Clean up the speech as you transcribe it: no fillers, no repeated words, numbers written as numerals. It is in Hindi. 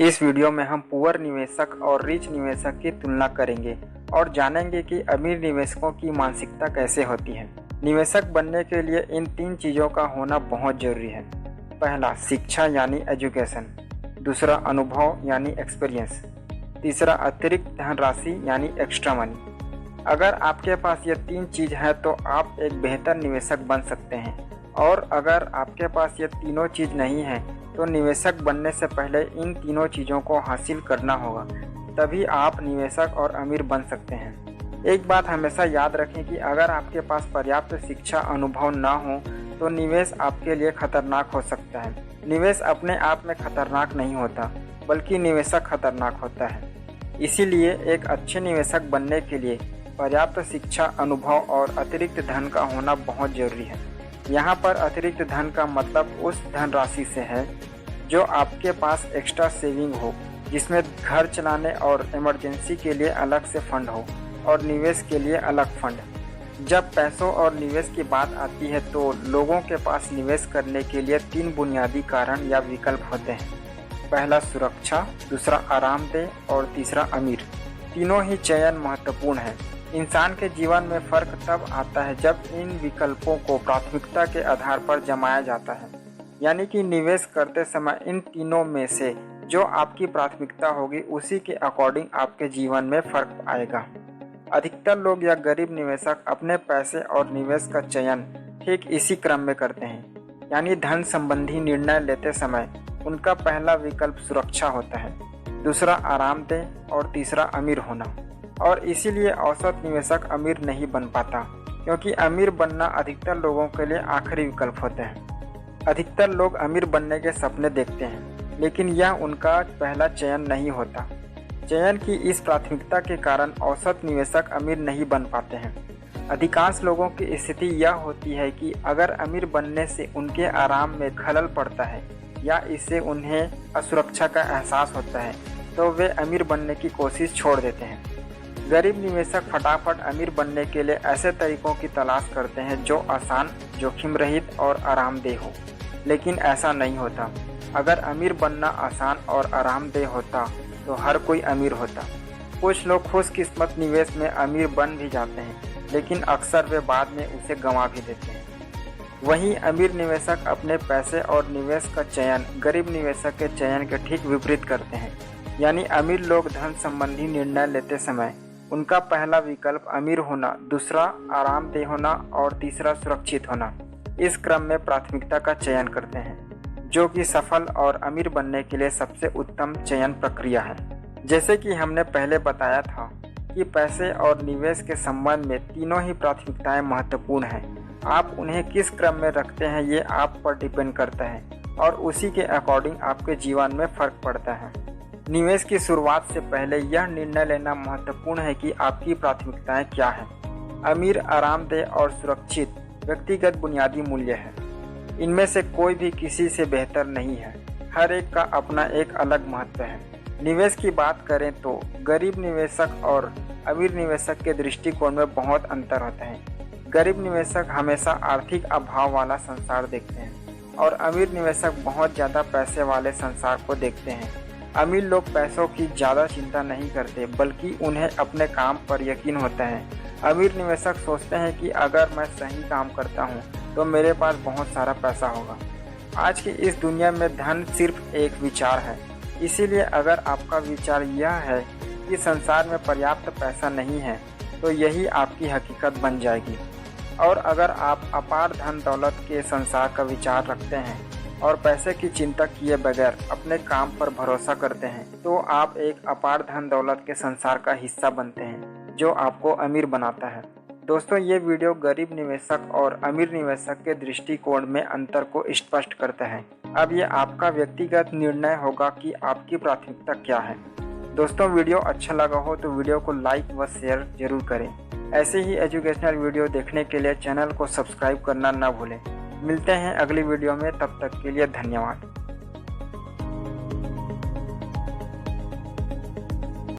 इस वीडियो में हम पुअर निवेशक और रिच निवेशक की तुलना करेंगे और जानेंगे कि अमीर निवेशकों की मानसिकता कैसे होती है। निवेशक बनने के लिए इन 3 चीज़ों का होना बहुत ज़रूरी है। पहला, शिक्षा यानी एजुकेशन। दूसरा, अनुभव यानी एक्सपीरियंस। तीसरा, अतिरिक्त धनराशि यानी एक्स्ट्रा मनी। अगर आपके पास ये 3 चीज़ है तो आप एक बेहतर निवेशक बन सकते हैं, और अगर आपके पास ये तीनों चीज़ नहीं है तो निवेशक बनने से पहले इन तीनों चीज़ों को हासिल करना होगा, तभी आप निवेशक और अमीर बन सकते हैं। एक बात हमेशा याद रखें कि अगर आपके पास पर्याप्त शिक्षा अनुभव ना हो तो निवेश आपके लिए खतरनाक हो सकता है। निवेश अपने आप में खतरनाक नहीं होता, बल्कि निवेशक खतरनाक होता है। इसीलिए एक अच्छे निवेशक बनने के लिए पर्याप्त शिक्षा, अनुभव और अतिरिक्त धन का होना बहुत ज़रूरी है। यहाँ पर अतिरिक्त धन का मतलब उस धनराशि से है जो आपके पास एक्स्ट्रा सेविंग हो, जिसमें घर चलाने और इमरजेंसी के लिए अलग से फंड हो और निवेश के लिए अलग फंड। जब पैसों और निवेश की बात आती है तो लोगों के पास निवेश करने के लिए 3 बुनियादी कारण या विकल्प होते हैं। पहला, सुरक्षा, दूसरा आरामदेह और तीसरा अमीर। तीनों ही चयन महत्वपूर्ण है। इंसान के जीवन में फ़र्क तब आता है जब इन विकल्पों को प्राथमिकता के आधार पर जमाया जाता है। यानी कि निवेश करते समय इन तीनों में से जो आपकी प्राथमिकता होगी उसी के अकॉर्डिंग आपके जीवन में फ़र्क आएगा। अधिकतर लोग या गरीब निवेशक अपने पैसे और निवेश का चयन ठीक इसी क्रम में करते हैं। यानी धन संबंधी निर्णय लेते समय उनका पहला विकल्प सुरक्षा होता है, दूसरा आरामदेह और तीसरा अमीर होना। और इसीलिए औसत निवेशक अमीर नहीं बन पाता, क्योंकि अमीर बनना अधिकतर लोगों के लिए आखिरी विकल्प होता है। अधिकतर लोग अमीर बनने के सपने देखते हैं, लेकिन यह उनका पहला चयन नहीं होता। चयन की इस प्राथमिकता के कारण औसत निवेशक अमीर नहीं बन पाते हैं। अधिकांश लोगों की स्थिति यह होती है कि अगर अमीर बनने से उनके आराम में खलल पड़ता है या इससे उन्हें असुरक्षा का एहसास होता है तो वे अमीर बनने की कोशिश छोड़ देते हैं। गरीब निवेशक फटाफट अमीर बनने के लिए ऐसे तरीकों की तलाश करते हैं जो आसान, जोखिम रहित और आरामदेह हो, लेकिन ऐसा नहीं होता। अगर अमीर बनना आसान और आरामदेह होता तो हर कोई अमीर होता। कुछ लोग खुशकिस्मत निवेश में अमीर बन भी जाते हैं, लेकिन अक्सर वे बाद में उसे गंवा भी देते हैं। वहीं अमीर निवेशक अपने पैसे और निवेश का चयन गरीब निवेशक के चयन के ठीक विपरीत करते हैं। यानी अमीर लोग धन संबंधी निर्णय लेते समय उनका पहला विकल्प अमीर होना, दूसरा आरामदेह होना और तीसरा सुरक्षित होना, इस क्रम में प्राथमिकता का चयन करते हैं, जो कि सफल और अमीर बनने के लिए सबसे उत्तम चयन प्रक्रिया है। जैसे कि हमने पहले बताया था कि पैसे और निवेश के संबंध में तीनों ही प्राथमिकताएं महत्वपूर्ण हैं। आप उन्हें किस क्रम में रखते हैं ये आप पर डिपेंड करता है, और उसी के अकॉर्डिंग आपके जीवन में फर्क पड़ता है। निवेश की शुरुआत से पहले यह निर्णय लेना महत्वपूर्ण है कि आपकी प्राथमिकताएं क्या हैं। अमीर, आरामदेह और सुरक्षित व्यक्तिगत बुनियादी मूल्य है। इनमें से कोई भी किसी से बेहतर नहीं है। हर एक का अपना एक अलग महत्व है। निवेश की बात करें तो गरीब निवेशक और अमीर निवेशक के दृष्टिकोण में बहुत अंतर होता है। गरीब निवेशक हमेशा आर्थिक अभाव वाला संसार देखते हैं और अमीर निवेशक बहुत ज़्यादा पैसे वाले संसार को देखते हैं। अमीर लोग पैसों की ज़्यादा चिंता नहीं करते, बल्कि उन्हें अपने काम पर यकीन होता है। अमीर निवेशक सोचते हैं कि अगर मैं सही काम करता हूँ तो मेरे पास बहुत सारा पैसा होगा। आज की इस दुनिया में धन सिर्फ एक विचार है। इसीलिए अगर आपका विचार यह है कि संसार में पर्याप्त पैसा नहीं है तो यही आपकी हकीकत बन जाएगी। और अगर आप अपार धन दौलत के संसार का विचार रखते हैं और पैसे की चिंता किए बगैर अपने काम पर भरोसा करते हैं तो आप एक अपार धन दौलत के संसार का हिस्सा बनते हैं, जो आपको अमीर बनाता है। दोस्तों, ये वीडियो गरीब निवेशक और अमीर निवेशक के दृष्टिकोण में अंतर को स्पष्ट करता है। अब ये आपका व्यक्तिगत निर्णय होगा कि आपकी प्राथमिकता क्या है। दोस्तों, वीडियो अच्छा लगा हो तो वीडियो को लाइक व शेयर जरूर करें। ऐसे ही एजुकेशनल वीडियो देखने के लिए चैनल को सब्सक्राइब करना न भूलें। मिलते हैं अगली वीडियो में, तब तक के लिए धन्यवाद।